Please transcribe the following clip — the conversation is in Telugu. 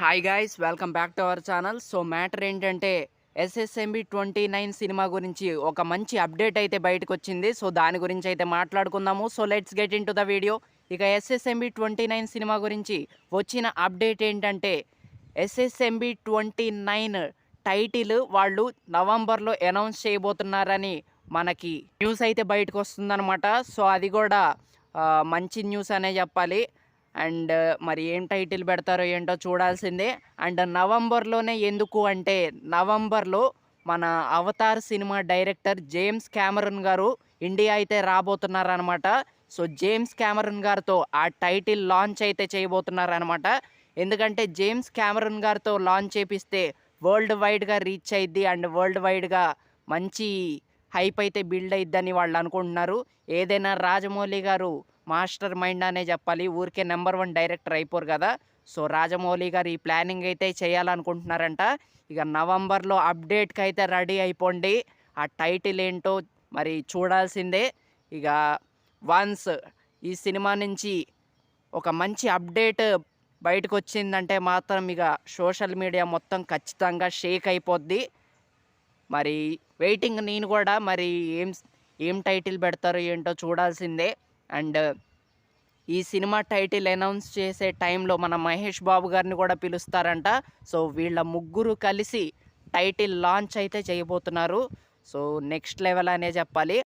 Hi guys, welcome back to our channel. So matter ఏంటంటే ఎస్ఎస్ఎంబి 29 సినిమా గురించి ఒక మంచి అప్డేట్ అయితే బయటకు వచ్చింది. సో దాని గురించి అయితే మాట్లాడుకుందాము. So let's get in to the video. ఇక ఎస్ఎస్ఎంబి 29 సినిమా గురించి వచ్చిన అప్డేట్ ఏంటంటే ఎస్ఎస్ఎంబి 29 టైటిల్ వాళ్ళు నవంబర్లో అనౌన్స్ చేయబోతున్నారని మనకి న్యూస్ అయితే బయటకు వస్తుందన్నమాట. సో అది కూడా మంచి న్యూస్ అనే చెప్పాలి. అండ్ మరి ఏం టైటిల్ పెడతారో ఏంటో చూడాల్సిందే. అండ్ నవంబర్లోనే ఎందుకు అంటే నవంబర్లో మన Avatar cinema director James Cameroon గారు ఇండియా అయితే రాబోతున్నారనమాట. సో జేమ్స్ కెమెరూన్ గారితో ఆ టైటిల్ లాంచ్ అయితే చేయబోతున్నారనమాట. ఎందుకంటే జేమ్స్ కెమెరూన్ గారితో లాంచ్ చేపిస్తే వరల్డ్ వైడ్గా రీచ్ అయ్యిద్ది అండ్ వరల్డ్ వైడ్గా మంచి హైప్ అయితే బిల్డ్ అయిద్దని వాళ్ళు అనుకుంటున్నారు. ఏదైనా రాజమౌళి గారు మాస్టర్ మైండ్ అనే చెప్పాలి. ఊరికే నెంబర్ 1 డైరెక్టర్ అయిపోరు కదా. సో రాజమౌళి గారు ఈ ప్లానింగ్ అయితే చేయాలనుకుంటున్నారంట. ఇక నవంబర్లో అప్డేట్కి అయితే రెడీ అయిపోండి. ఆ టైటిల్ ఏంటో మరి చూడాల్సిందే. ఇక వన్స్ ఈ సినిమా నుంచి ఒక మంచి అప్డేట్ బయటకు వచ్చిందంటే మాత్రం ఇక సోషల్ మీడియా మొత్తం ఖచ్చితంగా షేక్ అయిపోద్ది. మరి వెయిటింగ్ నేను కూడా. మరి ఏం ఏం టైటిల్ పెడతారో ఏంటో చూడాల్సిందే. అండ్ ఈ సినిమా టైటిల్ అనౌన్స్ చేసే టైంలో మన మహేష్ బాబు గారిని కూడా పిలుస్తారంట. సో వీళ్ళ ముగ్గురు కలిసి టైటిల్ లాంచ్ అయితే చేయబోతున్నారు. సో నెక్స్ట్ లెవెల్ అనే చెప్పాలి.